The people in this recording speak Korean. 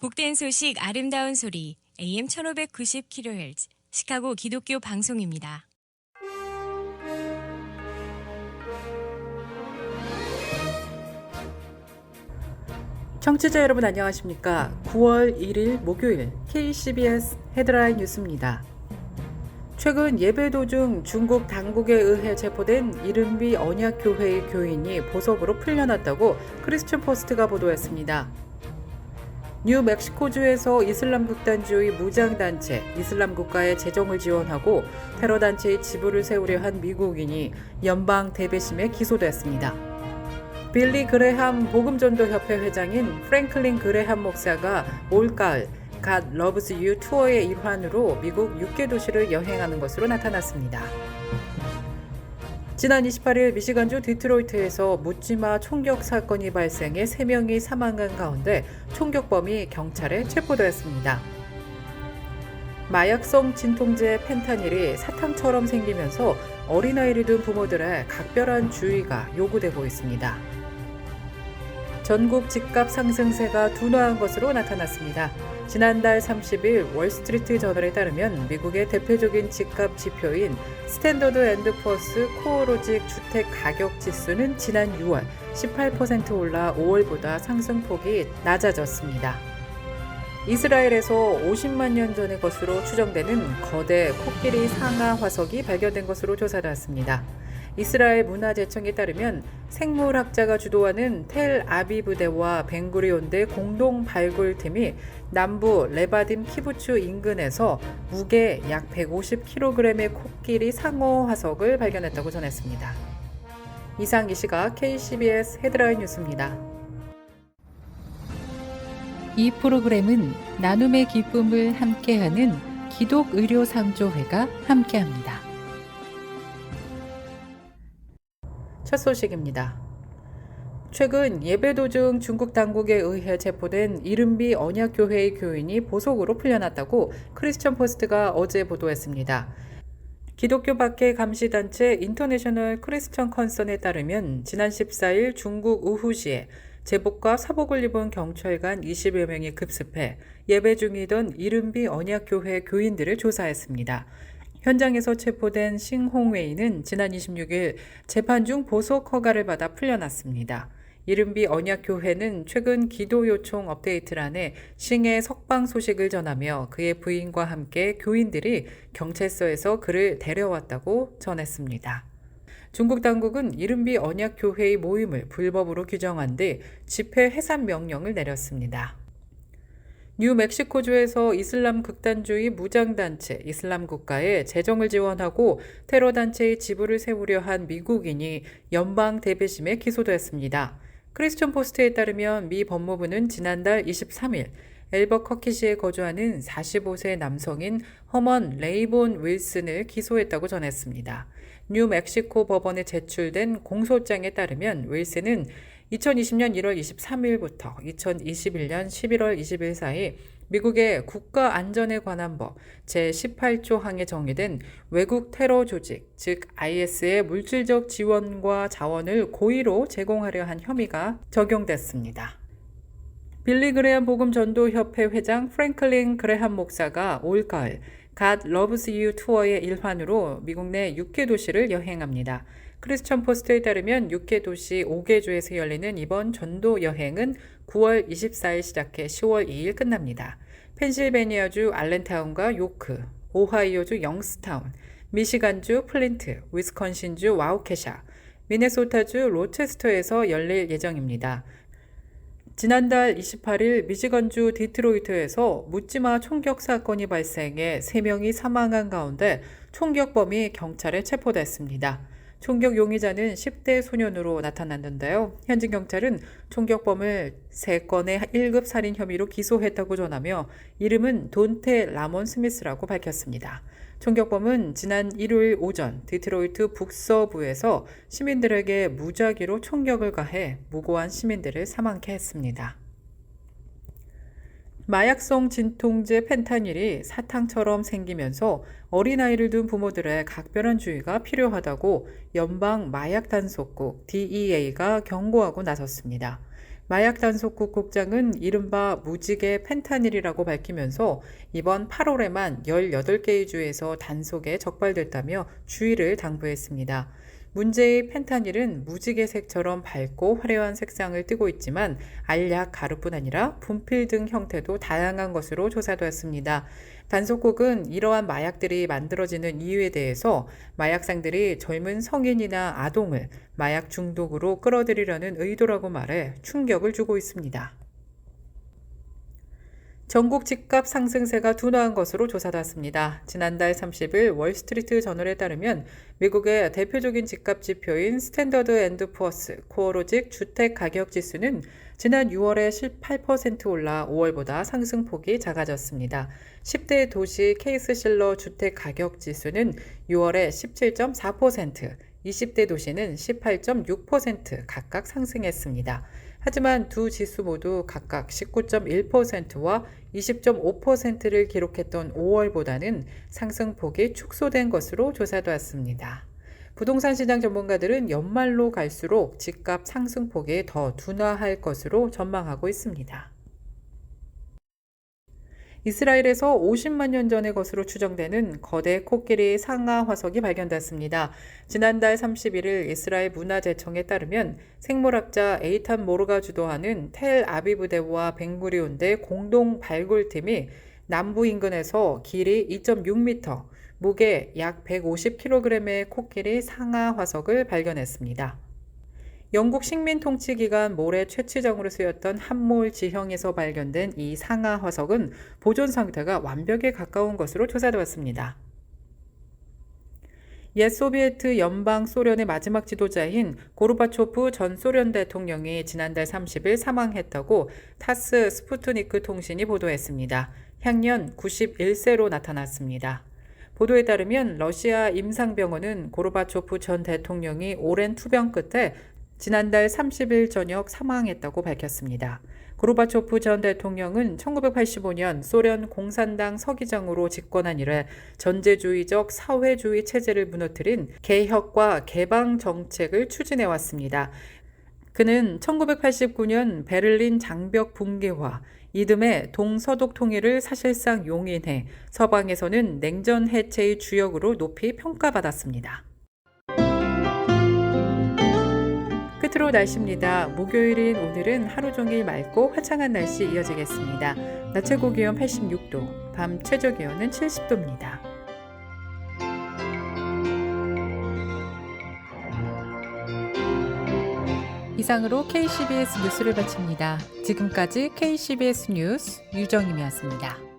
복된 소식 아름다운 소리 AM 1590kHz 시카고 기독교 방송입니다. 청취자 여러분 안녕하십니까? 9월 1일 목요일 KCBS 헤드라인 뉴스입니다. 최근 예배 도중 중국 당국에 의해 체포된 이른비 언약교회의 교인이 보석으로 풀려났다고 크리스천 포스트가 보도했습니다. 뉴멕시코주에서 이슬람 극단주의 무장단체 이슬람 국가의 재정을 지원하고 테러단체의 지부를 세우려 한 미국인이 연방 대배심에 기소됐습니다. 빌리 그레함 복음전도협회 회장인 프랭클린 그레함 목사가 올가을 God Loves You 투어의 일환으로 미국 6개 도시를 여행하는 것으로 나타났습니다. 지난 28일 미시간주 디트로이트에서 묻지마 총격 사건이 발생해 3명이 사망한 가운데 총격범이 경찰에 체포되었습니다. 마약성 진통제 펜타닐이 사탕처럼 생기면서 어린아이를 둔 부모들의 각별한 주의가 요구되고 있습니다. 전국 집값 상승세가 둔화한 것으로 나타났습니다. 지난달 30일 월스트리트 저널에 따르면 미국의 대표적인 집값 지표인 스탠더드 앤드 푸어스 코어로직 주택 가격 지수는 지난 6월 18% 올라 5월보다 상승폭이 낮아졌습니다. 이스라엘에서 50만 년 전의 것으로 추정되는 거대 코끼리 상하 화석이 발견된 것으로 조사됐습니다. 이스라엘 문화재청에 따르면 생물학자가 주도하는 텔아비브대와 벤구리온대 공동 발굴팀이 남부 레바딤 키부츠 인근에서 무게 약 150kg의 코끼리 상어 화석을 발견했다고 전했습니다. 이상 이 시각 KCBS 헤드라인 뉴스입니다. 이 프로그램은 나눔의 기쁨을 함께하는 기독의료상조회가 함께합니다. 첫 소식입니다. 최근 예배 도중 중국 당국에 의해 체포된 이른비 언약교회의 교인이 보석으로 풀려났다고 크리스천 포스트가 어제 보도했습니다. 기독교 박해 감시단체 인터내셔널 크리스천 컨선에 따르면 지난 14일 중국 우후시에 제복과 사복을 입은 경찰관 20여 명이 급습해 예배 중이던 이른비 언약교회 교인들을 조사했습니다. 현장에서 체포된 싱홍웨이는 지난 26일 재판 중 보석 허가를 받아 풀려났습니다. 이른비 언약교회는 최근 기도 요청 업데이트란에 싱의 석방 소식을 전하며 그의 부인과 함께 교인들이 경찰서에서 그를 데려왔다고 전했습니다. 중국 당국은 이른비 언약교회의 모임을 불법으로 규정한 뒤 집회 해산 명령을 내렸습니다. 뉴멕시코주에서 이슬람 극단주의 무장단체 이슬람 국가의 재정을 지원하고 테러단체의 지부를 세우려 한 미국인이 연방 대배심에 기소됐습니다. 크리스천 포스트에 따르면 미 법무부는 지난달 23일 엘버커키시에 거주하는 45세 남성인 허먼 레이본 윌슨을 기소했다고 전했습니다. 뉴멕시코 법원에 제출된 공소장에 따르면 윌슨은 2020년 1월 23일부터 2021년 11월 20일 사이 미국의 국가안전에 관한 법 제18조 항에 정의된 외국 테러 조직, 즉 IS의 물질적 지원과 자원을 고의로 제공하려 한 혐의가 적용됐습니다. 빌리 그레함 복음전도협회 회장 프랭클린 그레함 목사가 올가을 God Loves You 투어의 일환으로 미국 내 6개 도시를 여행합니다. 크리스천 포스트에 따르면 6개 도시 5개 주에서 열리는 이번 전도 여행은 9월 24일 시작해 10월 2일 끝납니다. 펜실베니아주 알렌타운과 요크, 오하이오주 영스타운, 미시간주 플린트, 위스콘신주 와우케샤, 미네소타주 로체스터에서 열릴 예정입니다. 지난달 28일 미시건주 디트로이트에서 묻지마 총격 사건이 발생해 3명이 사망한 가운데 총격범이 경찰에 체포됐습니다. 총격 용의자는 10대 소년으로 나타났는데요. 현지 경찰은 총격범을 3건의 1급 살인 혐의로 기소했다고 전하며 이름은 돈테 라몬 스미스라고 밝혔습니다. 총격범은 지난 일요일 오전 디트로이트 북서부에서 시민들에게 무작위로 총격을 가해 무고한 시민들을 사망케 했습니다. 마약성 진통제 펜타닐이 사탕처럼 생기면서 어린아이를 둔 부모들의 각별한 주의가 필요하다고 연방 마약단속국 DEA가 경고하고 나섰습니다. 마약 단속국 국장은 이른바 무지개 펜타닐이라고 밝히면서 이번 8월에만 18개의 주에서 단속에 적발됐다며 주의를 당부했습니다. 문제의 펜타닐은 무지개색처럼 밝고 화려한 색상을 띠고 있지만 알약 가루뿐 아니라 분필 등 형태도 다양한 것으로 조사되었습니다. 단속국은 이러한 마약들이 만들어지는 이유에 대해서 마약상들이 젊은 성인이나 아동을 마약 중독으로 끌어들이려는 의도라고 말해 충격을 주고 있습니다. 전국 집값 상승세가 둔화한 것으로 조사됐습니다. 지난달 30일 월스트리트 저널에 따르면 미국의 대표적인 집값 지표인 스탠더드 앤드 푸어스 코어로직 주택 가격 지수는 지난 6월에 18% 올라 5월보다 상승폭이 작아졌습니다. 10대 도시 케이스실러 주택 가격 지수는 6월에 17.4%, 20대 도시는 18.6% 각각 상승했습니다. 하지만 두 지수 모두 각각 19.1%와 20.5%를 기록했던 5월보다는 상승폭이 축소된 것으로 조사되었습니다. 부동산 시장 전문가들은 연말로 갈수록 집값 상승폭이 더 둔화할 것으로 전망하고 있습니다. 이스라엘에서 50만 년 전의 것으로 추정되는 거대 코끼리 상하 화석이 발견됐습니다. 지난달 31일 이스라엘 문화재청에 따르면 생물학자 에이탄 모르가 주도하는 텔 아비브대와 벤구리온대 공동 발굴팀이 남부 인근에서 길이 2.6m, 무게 약 150kg의 코끼리 상하 화석을 발견했습니다. 영국 식민통치기간 모래 채취장으로 쓰였던 함몰 지형에서 발견된 이 상하 화석은 보존 상태가 완벽에 가까운 것으로 조사되었습니다. 옛 소비에트 연방 소련의 마지막 지도자인 고르바초프 전 소련 대통령이 지난달 30일 사망했다고 타스 스푸트니크 통신이 보도했습니다. 향년 91세로 나타났습니다. 보도에 따르면 러시아 임상병원은 고르바초프 전 대통령이 오랜 투병 끝에 지난달 30일 저녁 사망했다고 밝혔습니다. 고르바초프 전 대통령은 1985년 소련 공산당 서기장으로 집권한 이래 전제주의적 사회주의 체제를 무너뜨린 개혁과 개방 정책을 추진해왔습니다. 그는 1989년 베를린 장벽 붕괴와 이듬해 동서독 통일을 사실상 용인해 서방에서는 냉전 해체의 주역으로 높이 평가받았습니다. 끝으로 날씨입니다. 목요일인 오늘은 하루 종일 맑고 화창한 날씨 이어지겠습니다. 낮 최고 기온 86도, 밤 최저 기온은 70도입니다. 이상으로 KCBS 뉴스를 마칩니다. 지금까지 KCBS 뉴스 유정임이었습니다.